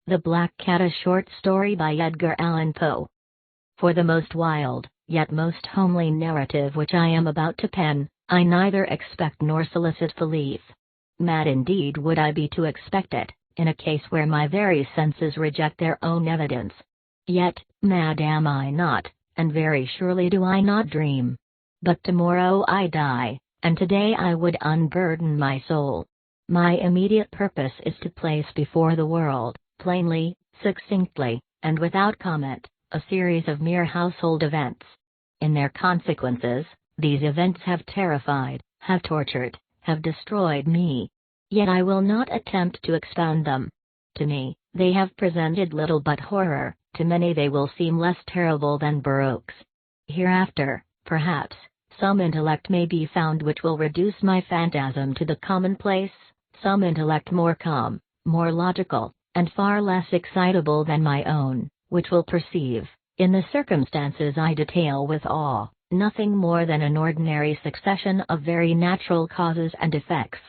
The Black Cat, a short story by Edgar Allan Poe. For the most wild, yet most homely narrative which I am about to pen, I neither expect nor solicit belief. Mad indeed would I be to expect it, in a case where my very senses reject their own evidence. Yet, mad am I not, and very surely do I not dream. But tomorrow I die, and today I would unburden my soul. My immediate purpose is to place before the world, plainly, succinctly, and without comment, a series of mere household events. In their consequences, these events have terrified, have tortured, have destroyed me. Yet I will not attempt to expound them. To me, they have presented little but horror, to many they will seem less terrible than Baroque's. Hereafter, perhaps, some intellect may be found which will reduce my phantasm to the commonplace, some intellect more calm, more logical, and far less excitable than my own, which will perceive, in the circumstances I detail with awe, nothing more than an ordinary succession of very natural causes and effects.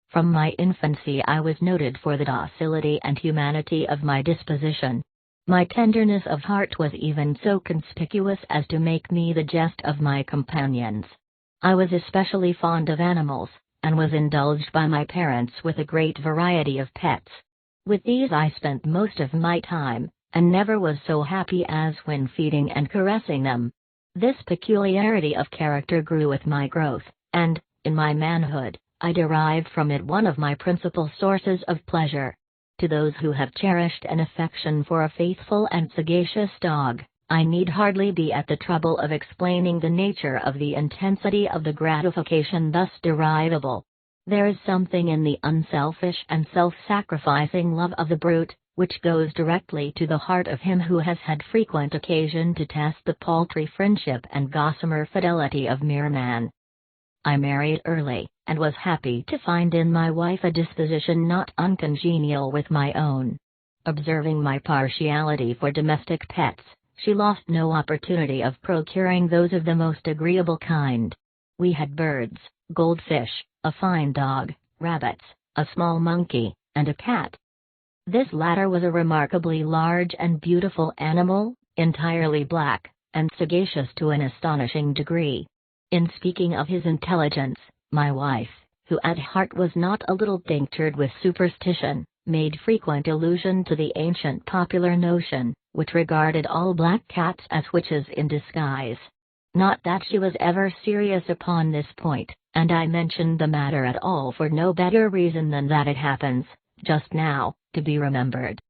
From my infancy I was noted for the docility and humanity of my disposition. My tenderness of heart was even so conspicuous as to make me the jest of my companions. I was especially fond of animals, and was indulged by my parents with a great variety of pets. With these I spent most of my time, and never was so happy as when feeding and caressing them. This peculiarity of character grew with my growth, and, in my manhood, I derived from it one of my principal sources of pleasure. To those who have cherished an affection for a faithful and sagacious dog, I need hardly be at the trouble of explaining the nature of the intensity of the gratification thus derivable. There is something in the unselfish and self-sacrificing love of the brute, which goes directly to the heart of him who has had frequent occasion to test the paltry friendship and gossamer fidelity of mere man. I married early, and was happy to find in my wife a disposition not uncongenial with my own. Observing my partiality for domestic pets, she lost no opportunity of procuring those of the most agreeable kind. We had birds, goldfish, a fine dog, rabbits, a small monkey, and a cat. This latter was a remarkably large and beautiful animal, entirely black, and sagacious to an astonishing degree. In speaking of his intelligence, my wife, who at heart was not a little tinctured with superstition, made frequent allusion to the ancient popular notion, which regarded all black cats as witches in disguise. Not that she was ever serious upon this point, and I mentioned the matter at all for no better reason than that it happens, just now, to be remembered.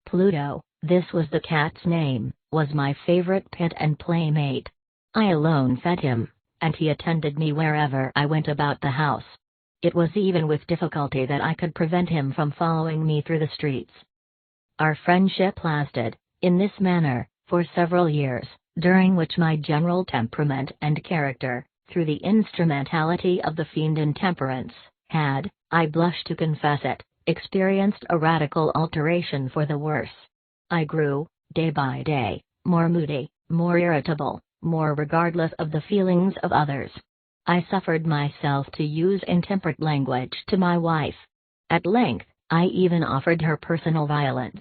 Pluto, this was the cat's name, was my favorite pet and playmate. I alone fed him, and he attended me wherever I went about the house. It was even with difficulty that I could prevent him from following me through the streets. Our friendship lasted, in this manner, for several years, during which my general temperament and character, through the instrumentality of the fiend intemperance, had, I blush to confess it, experienced a radical alteration for the worse. I grew, day by day, more moody, more irritable, more regardless of the feelings of others. I suffered myself to use intemperate language to my wife. At length, I even offered her personal violence.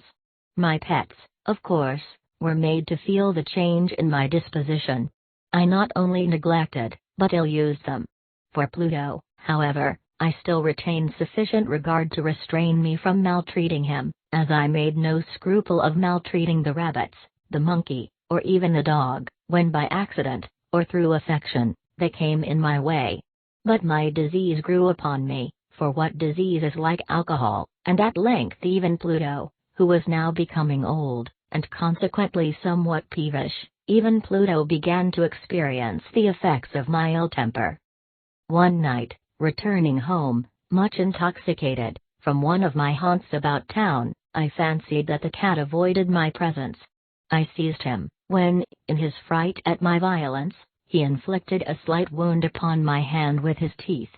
My pets, of course, were made to feel the change in my disposition. I not only neglected, but ill-used them. For Pluto, however, I still retained sufficient regard to restrain me from maltreating him, as I made no scruple of maltreating the rabbits, the monkey, or even the dog, when by accident, or through affection, they came in my way. But my disease grew upon me, for what disease is like alcohol, and at length even Pluto, who was now becoming old, and consequently somewhat peevish, even Pluto began to experience the effects of my ill temper. One night, returning home, much intoxicated, from one of my haunts about town, I fancied that the cat avoided my presence. I seized him, when, in his fright at my violence, he inflicted a slight wound upon my hand with his teeth.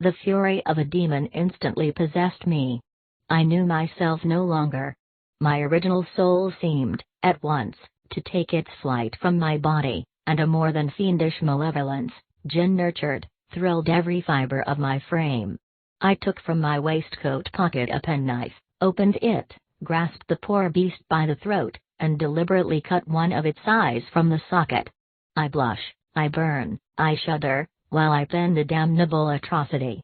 The fury of a demon instantly possessed me. I knew myself no longer. My original soul seemed, at once, to take its flight from my body, and a more than fiendish malevolence, gin-nurtured, thrilled every fiber of my frame. I took from my waistcoat pocket a penknife, opened it, grasped the poor beast by the throat, and deliberately cut one of its eyes from the socket. I blush, I burn, I shudder, while I pen the damnable atrocity.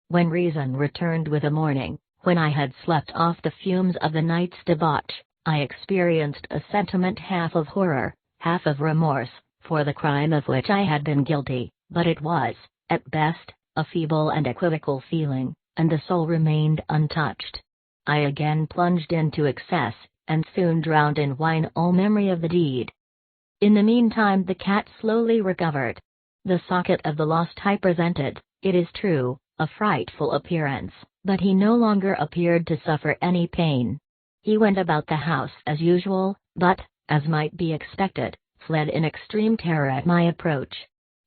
When reason returned with the morning, when I had slept off the fumes of the night's debauch, I experienced a sentiment half of horror, half of remorse, for the crime of which I had been guilty, but it was, at best, a feeble and equivocal feeling, and the soul remained untouched. I again plunged into excess, and soon drowned in wine all memory of the deed. In the meantime the cat slowly recovered. The socket of the lost eye presented, it is true, a frightful appearance, but he no longer appeared to suffer any pain. He went about the house as usual, but, as might be expected, fled in extreme terror at my approach.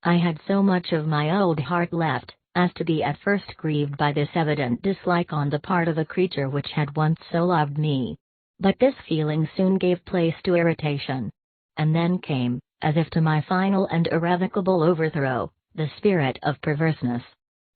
I had so much of my old heart left, as to be at first grieved by this evident dislike on the part of a creature which had once so loved me. But this feeling soon gave place to irritation. And then came, as if to my final and irrevocable overthrow, the spirit of perverseness.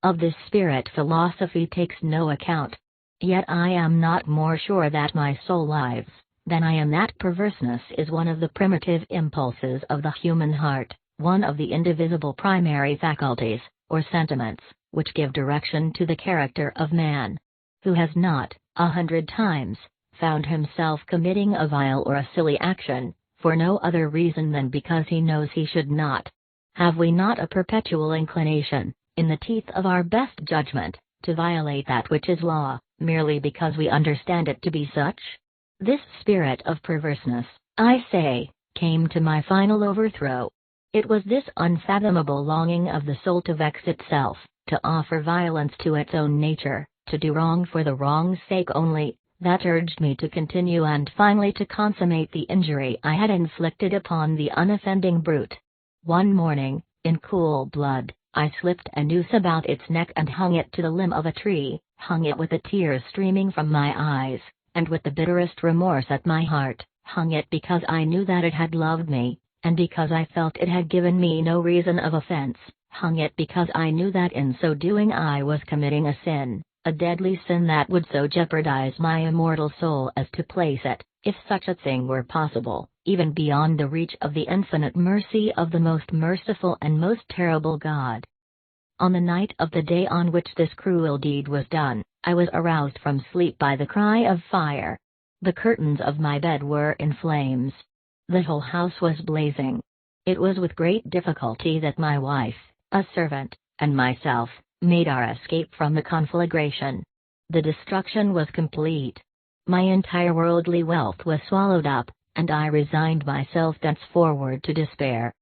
Of this spirit philosophy takes no account. Yet I am not more sure that my soul lives, than I am that perverseness is one of the primitive impulses of the human heart, one of the indivisible primary faculties, or sentiments, which give direction to the character of man. Who has not, 100 times, found himself committing a vile or a silly action, for no other reason than because he knows he should not? Have we not a perpetual inclination, in the teeth of our best judgment, to violate that which is law, merely because we understand it to be such? This spirit of perverseness, I say, came to my final overthrow. It was this unfathomable longing of the soul to vex itself, to offer violence to its own nature, to do wrong for the wrong's sake only, that urged me to continue and finally to consummate the injury I had inflicted upon the unoffending brute. One morning, in cool blood, I slipped a noose about its neck and hung it to the limb of a tree, hung it with the tears streaming from my eyes, and with the bitterest remorse at my heart, hung it because I knew that it had loved me, and because I felt it had given me no reason of offense, hung it because I knew that in so doing I was committing a sin, a deadly sin that would so jeopardize my immortal soul as to place it, if such a thing were possible, even beyond the reach of the infinite mercy of the most merciful and most terrible God. On the night of the day on which this cruel deed was done, I was aroused from sleep by the cry of fire. The curtains of my bed were in flames. The whole house was blazing. It was with great difficulty that my wife, a servant, and myself, made our escape from the conflagration. The destruction was complete. My entire worldly wealth was swallowed up, and I resigned myself thenceforward to despair.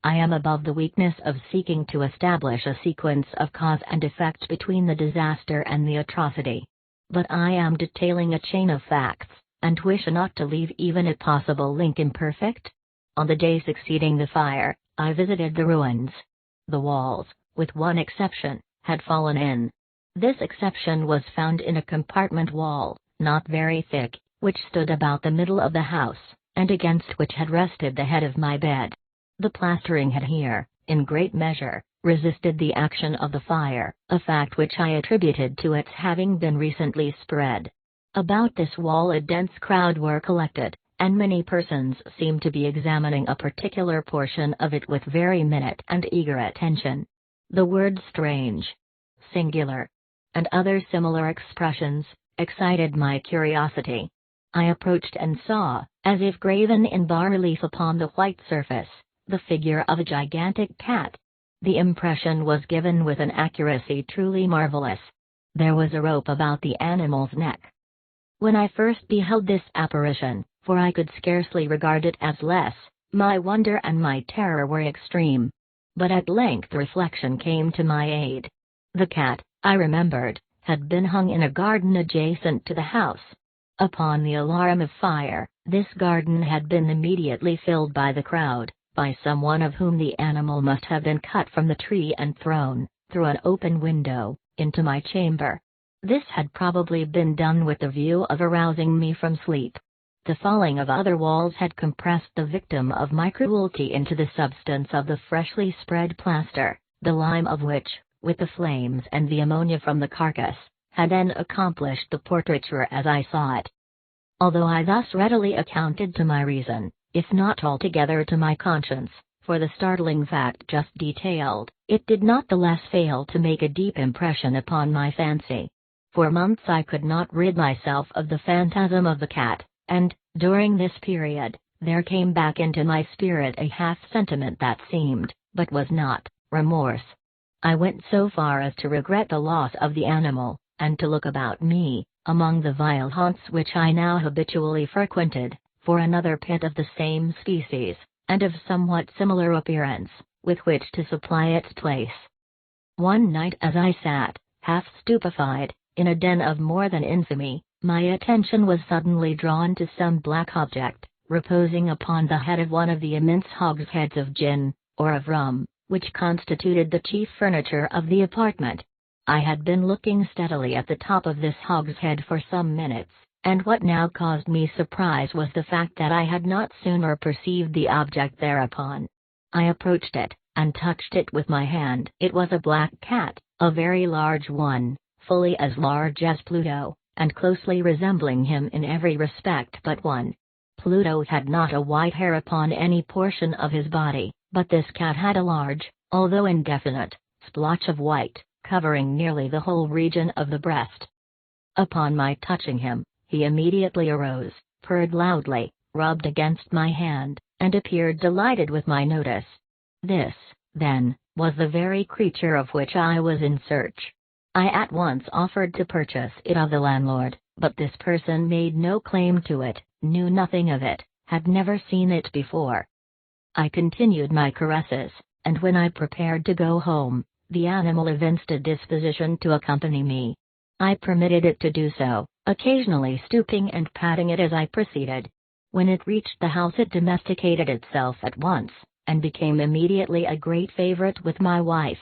I am above the weakness of seeking to establish a sequence of cause and effect between the disaster and the atrocity. But I am detailing a chain of facts, and wish not to leave even a possible link imperfect. On the day succeeding the fire, I visited the ruins. The walls, with one exception, had fallen in. This exception was found in a compartment wall, not very thick, which stood about the middle of the house, and against which had rested the head of my bed. The plastering had here, in great measure, resisted the action of the fire, a fact which I attributed to its having been recently spread. About this wall a dense crowd were collected, and many persons seemed to be examining a particular portion of it with very minute and eager attention. The words strange, singular, and other similar expressions, excited my curiosity. I approached and saw, as if graven in bas-relief upon the white surface, the figure of a gigantic cat. The impression was given with an accuracy truly marvelous. There was a rope about the animal's neck. When I first beheld this apparition, for I could scarcely regard it as less, my wonder and my terror were extreme. But at length reflection came to my aid. The cat, I remembered, had been hung in a garden adjacent to the house. Upon the alarm of fire, this garden had been immediately filled by the crowd, by someone of whom the animal must have been cut from the tree and thrown, through an open window, into my chamber. This had probably been done with the view of arousing me from sleep. The falling of other walls had compressed the victim of my cruelty into the substance of the freshly spread plaster, the lime of which, with the flames and the ammonia from the carcass, had then accomplished the portraiture as I saw it. Although I thus readily accounted to my reason, if not altogether to my conscience, for the startling fact just detailed, it did not the less fail to make a deep impression upon my fancy. For months I could not rid myself of the phantasm of the cat, and, during this period, there came back into my spirit a half-sentiment that seemed, but was not, remorse. I went so far as to regret the loss of the animal, and to look about me, among the vile haunts which I now habitually frequented, for another pit of the same species, and of somewhat similar appearance, with which to supply its place. One night as I sat, half stupefied, in a den of more than infamy, my attention was suddenly drawn to some black object, reposing upon the head of one of the immense hogsheads of gin, or of rum, which constituted the chief furniture of the apartment. I had been looking steadily at the top of this hogshead for some minutes, and what now caused me surprise was the fact that I had not sooner perceived the object thereupon. I approached it, and touched it with my hand. It was a black cat, a very large one, fully as large as Pluto, and closely resembling him in every respect but one. Pluto had not a white hair upon any portion of his body, but this cat had a large, although indefinite, splotch of white, covering nearly the whole region of the breast. Upon my touching him, he immediately arose, purred loudly, rubbed against my hand, and appeared delighted with my notice. This, then, was the very creature of which I was in search. I at once offered to purchase it of the landlord, but this person made no claim to it, knew nothing of it, had never seen it before. I continued my caresses, and when I prepared to go home, the animal evinced a disposition to accompany me. I permitted it to do so, occasionally stooping and patting it as I proceeded. When it reached the house it domesticated itself at once, and became immediately a great favorite with my wife.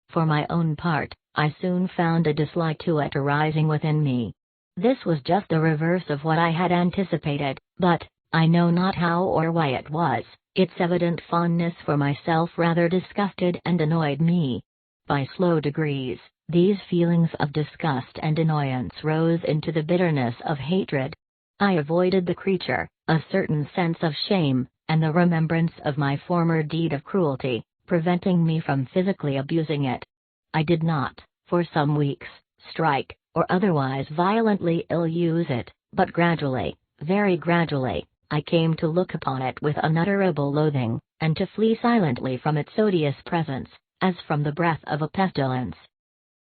For my own part, I soon found a dislike to it arising within me. This was just the reverse of what I had anticipated, but, I know not how or why it was, its evident fondness for myself rather disgusted and annoyed me. By slow degrees, these feelings of disgust and annoyance rose into the bitterness of hatred. I avoided the creature, a certain sense of shame, and the remembrance of my former deed of cruelty, preventing me from physically abusing it. I did not, for some weeks, strike, or otherwise violently ill-use it, but gradually, very gradually, I came to look upon it with unutterable loathing, and to flee silently from its odious presence, as from the breath of a pestilence.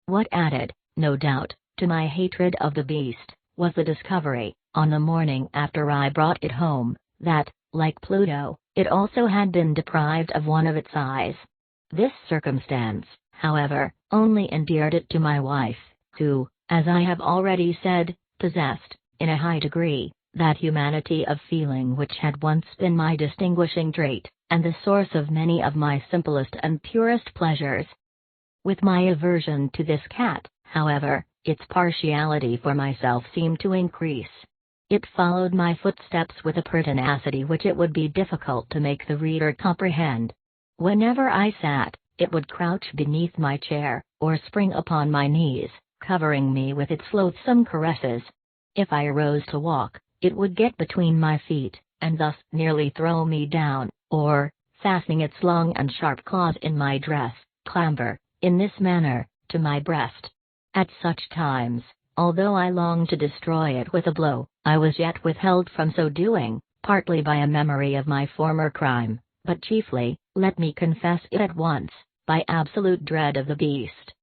What added, no doubt, to my hatred of the beast, was the discovery, on the morning after I brought it home, that, like Pluto, it also had been deprived of one of its eyes. This circumstance, however, only endeared it to my wife, who, as I have already said, possessed, in a high degree, that humanity of feeling which had once been my distinguishing trait, and the source of many of my simplest and purest pleasures. With my aversion to this cat, however, its partiality for myself seemed to increase. It followed my footsteps with a pertinacity which it would be difficult to make the reader comprehend. Whenever I sat, it would crouch beneath my chair, or spring upon my knees, covering me with its loathsome caresses. If I arose to walk, it would get between my feet, and thus nearly throw me down, or, fastening its long and sharp claws in my dress, clamber, in this manner, to my breast. At such times, although I longed to destroy it with a blow, I was yet withheld from so doing, partly by a memory of my former crime, but chiefly, let me confess it at once, by absolute dread of the beast.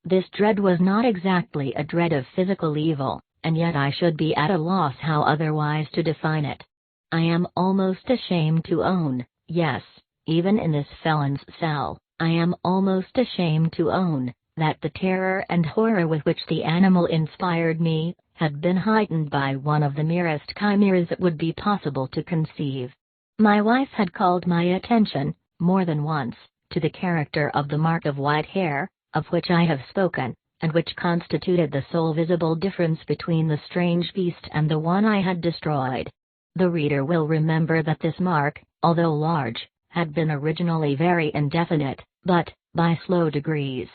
This dread was not exactly a dread of physical evil, and yet I should be at a loss how otherwise to define it. I am almost ashamed to own, yes, even in this felon's cell, I am almost ashamed to own, that the terror and horror with which the animal inspired me, had been heightened by one of the merest chimeras it would be possible to conceive. My wife had called my attention, more than once, to the character of the mark of white hair, of which I have spoken, and which constituted the sole visible difference between the strange beast and the one I had destroyed. The reader will remember that this mark, although large, had been originally very indefinite, but, by slow degrees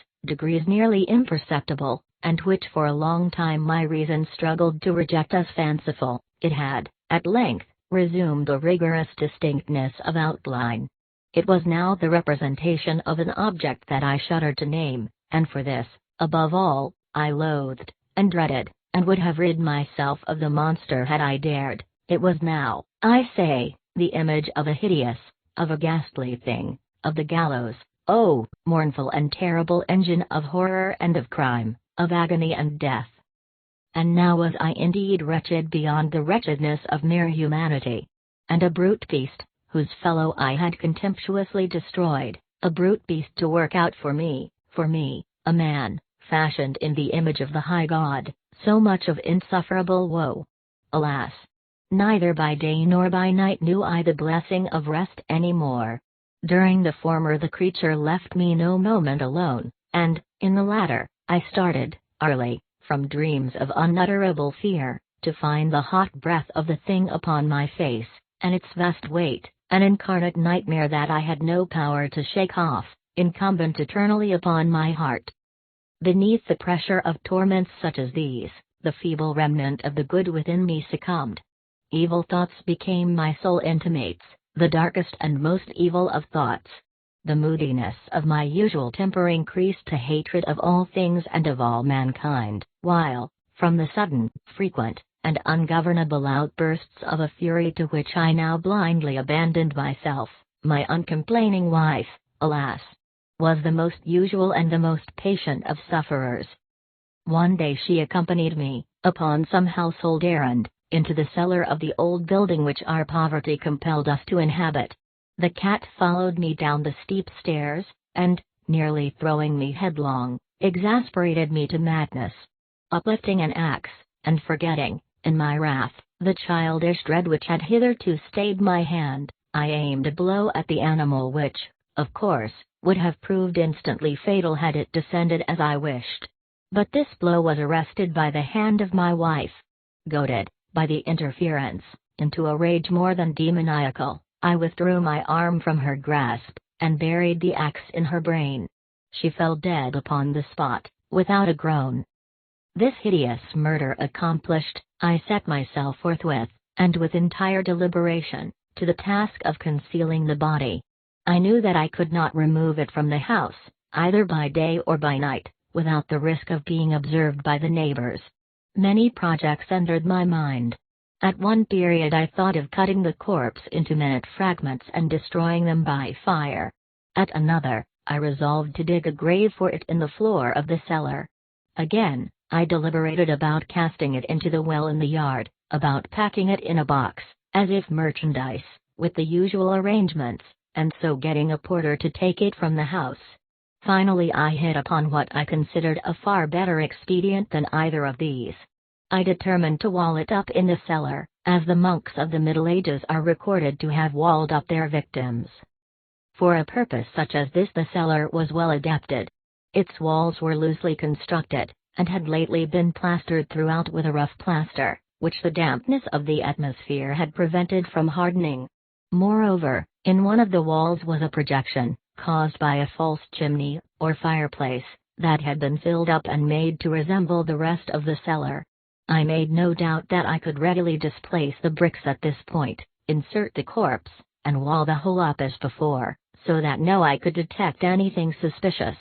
nearly imperceptible, and which for a long time my reason struggled to reject as fanciful, It had, at length, resumed the rigorous distinctness of outline. It was now the representation of an object that I shuddered to name, and for this, above all, I loathed, and dreaded, and would have rid myself of the monster had I dared. It was now, I say, the image of a hideous, of a ghastly thing, of the gallows, oh, mournful and terrible engine of horror and of crime, of agony and death. And now was I indeed wretched beyond the wretchedness of mere humanity. And a brute beast, whose fellow I had contemptuously destroyed, a brute beast to work out for me, a man, fashioned in the image of the high God, so much of insufferable woe. Alas! Neither by day nor by night knew I the blessing of rest any more. During the former the creature left me no moment alone, and, in the latter, I started, early, from dreams of unutterable fear, to find the hot breath of the thing upon my face, and its vast weight, an incarnate nightmare that I had no power to shake off, incumbent eternally upon my heart. Beneath the pressure of torments such as these, the feeble remnant of the good within me succumbed. Evil thoughts became my sole intimates, the darkest and most evil of thoughts. The moodiness of my usual temper increased to hatred of all things and of all mankind, while, from the sudden, frequent, and ungovernable outbursts of a fury to which I now blindly abandoned myself, my uncomplaining wife, alas! Was the most usual and the most patient of sufferers. One day she accompanied me, upon some household errand, into the cellar of the old building which our poverty compelled us to inhabit. The cat followed me down the steep stairs, and, nearly throwing me headlong, exasperated me to madness. Uplifting an axe, and forgetting, in my wrath, the childish dread which had hitherto stayed my hand, I aimed a blow at the animal which, of course, would have proved instantly fatal had it descended as I wished. But this blow was arrested by the hand of my wife. Goaded, by the interference, into a rage more than demoniacal, I withdrew my arm from her grasp, and buried the axe in her brain. She fell dead upon the spot, without a groan. This hideous murder accomplished, I set myself forthwith, and with entire deliberation, to the task of concealing the body. I knew that I could not remove it from the house, either by day or by night, without the risk of being observed by the neighbors. Many projects entered my mind. At one period I thought of cutting the corpse into minute fragments and destroying them by fire. At another, I resolved to dig a grave for it in the floor of the cellar. Again, I deliberated about casting it into the well in the yard, about packing it in a box, as if merchandise, with the usual arrangements, and so getting a porter to take it from the house. Finally I hit upon what I considered a far better expedient than either of these. I determined to wall it up in the cellar, as the monks of the Middle Ages are recorded to have walled up their victims. For a purpose such as this the cellar was well adapted. Its walls were loosely constructed, and had lately been plastered throughout with a rough plaster, which the dampness of the atmosphere had prevented from hardening. Moreover, in one of the walls was a projection, caused by a false chimney, or fireplace, that had been filled up and made to resemble the rest of the cellar. I made no doubt that I could readily displace the bricks at this point, insert the corpse, and wall the whole up as before, so that no eye could detect anything suspicious.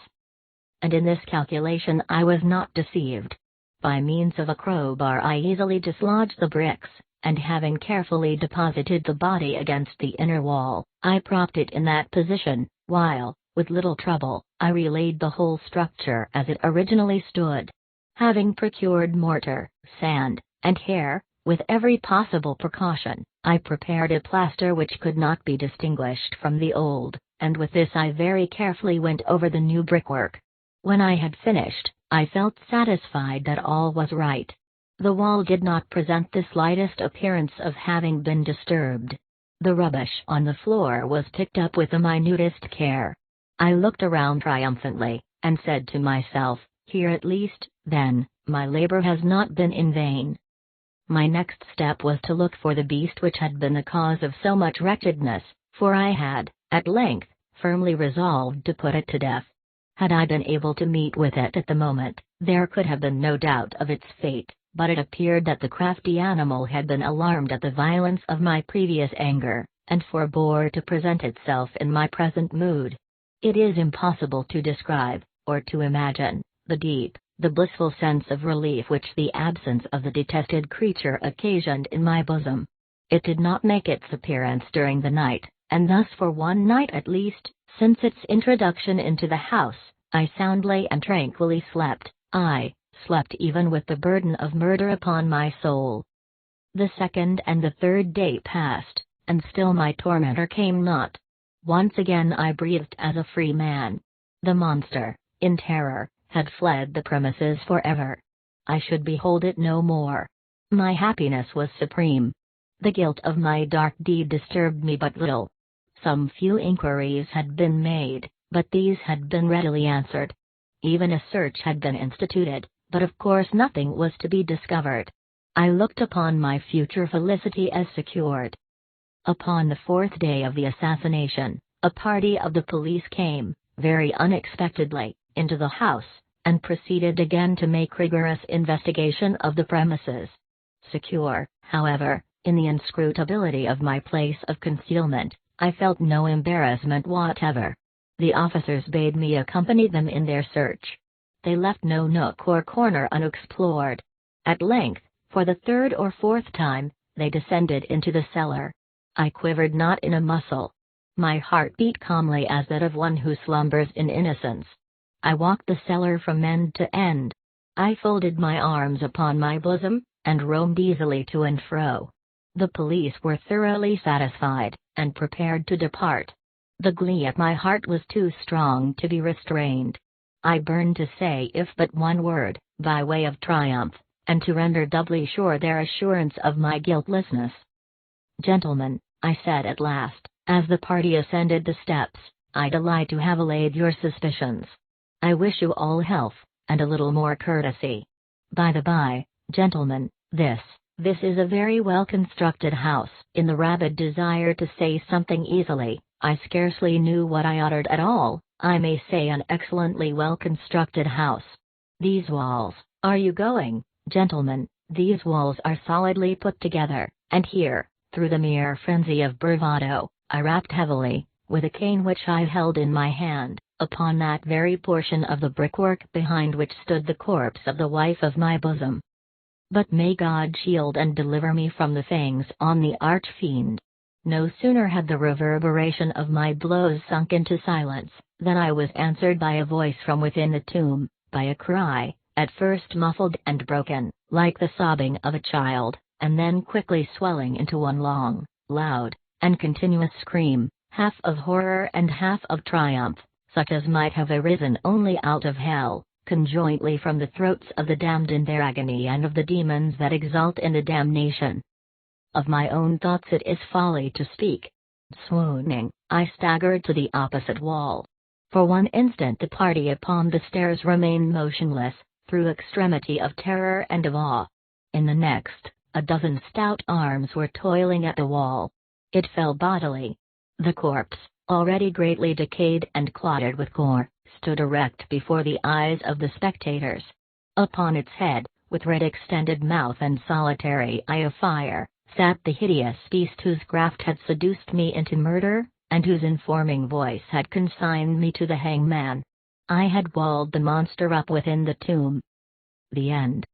And in this calculation I was not deceived. By means of a crowbar I easily dislodged the bricks, and having carefully deposited the body against the inner wall, I propped it in that position, while, with little trouble, I relaid the whole structure as it originally stood. Having procured mortar, sand, and hair, with every possible precaution, I prepared a plaster which could not be distinguished from the old, and with this I very carefully went over the new brickwork. When I had finished, I felt satisfied that all was right. The wall did not present the slightest appearance of having been disturbed. The rubbish on the floor was picked up with the minutest care. I looked around triumphantly, and said to myself, here at least, then, my labor has not been in vain. My next step was to look for the beast which had been the cause of so much wretchedness, for I had, at length, firmly resolved to put it to death. Had I been able to meet with it at the moment, there could have been no doubt of its fate, but it appeared that the crafty animal had been alarmed at the violence of my previous anger, and forbore to present itself in my present mood. It is impossible to describe, or to imagine, the blissful sense of relief which the absence of the detested creature occasioned in my bosom. It did not make its appearance during the night, and thus for one night at least, since its introduction into the house, I soundly and tranquilly slept. I slept even with the burden of murder upon my soul. The second and the third day passed, and still my tormentor came not. Once again I breathed as a free man. The monster, in terror, had fled the premises forever. I should behold it no more. My happiness was supreme. The guilt of my dark deed disturbed me but little. Some few inquiries had been made, but these had been readily answered. Even a search had been instituted, but of course nothing was to be discovered. I looked upon my future felicity as secured. Upon the fourth day of the assassination, a party of the police came, very unexpectedly, into the house, and proceeded again to make rigorous investigation of the premises. Secure, however, in the inscrutability of my place of concealment, I felt no embarrassment whatever. The officers bade me accompany them in their search. They left no nook or corner unexplored. At length, for the third or fourth time, they descended into the cellar. I quivered not in a muscle. My heart beat calmly as that of one who slumbers in innocence. I walked the cellar from end to end. I folded my arms upon my bosom, and roamed easily to and fro. The police were thoroughly satisfied, and prepared to depart. The glee at my heart was too strong to be restrained. I burned to say if but one word, by way of triumph, and to render doubly sure their assurance of my guiltlessness. "Gentlemen," I said at last, as the party ascended the steps, "I delight to have allayed your suspicions. I wish you all health, and a little more courtesy. By the by, gentlemen, this is a very well-constructed house." In the rabid desire to say something easily, I scarcely knew what I uttered at all. "I may say an excellently well-constructed house. These walls, are you going, gentlemen, these walls are solidly put together," and here, through the mere frenzy of bravado, I rapped heavily, with a cane which I held in my hand, upon that very portion of the brickwork behind which stood the corpse of the wife of my bosom. But may God shield and deliver me from the fangs on the arch-fiend. No sooner had the reverberation of my blows sunk into silence, than I was answered by a voice from within the tomb, by a cry, at first muffled and broken, like the sobbing of a child, and then quickly swelling into one long, loud, and continuous scream, half of horror and half of triumph, such as might have arisen only out of hell, conjointly from the throats of the damned in their agony and of the demons that exult in the damnation. Of my own thoughts it is folly to speak. Swooning, I staggered to the opposite wall. For one instant the party upon the stairs remained motionless, through extremity of terror and of awe. In the next, a dozen stout arms were toiling at the wall. It fell bodily. The corpse, already greatly decayed and clotted with gore, stood erect before the eyes of the spectators. Upon its head, with red extended mouth and solitary eye of fire, sat the hideous beast whose craft had seduced me into murder, and whose informing voice had consigned me to the hangman. I had walled the monster up within the tomb. The end.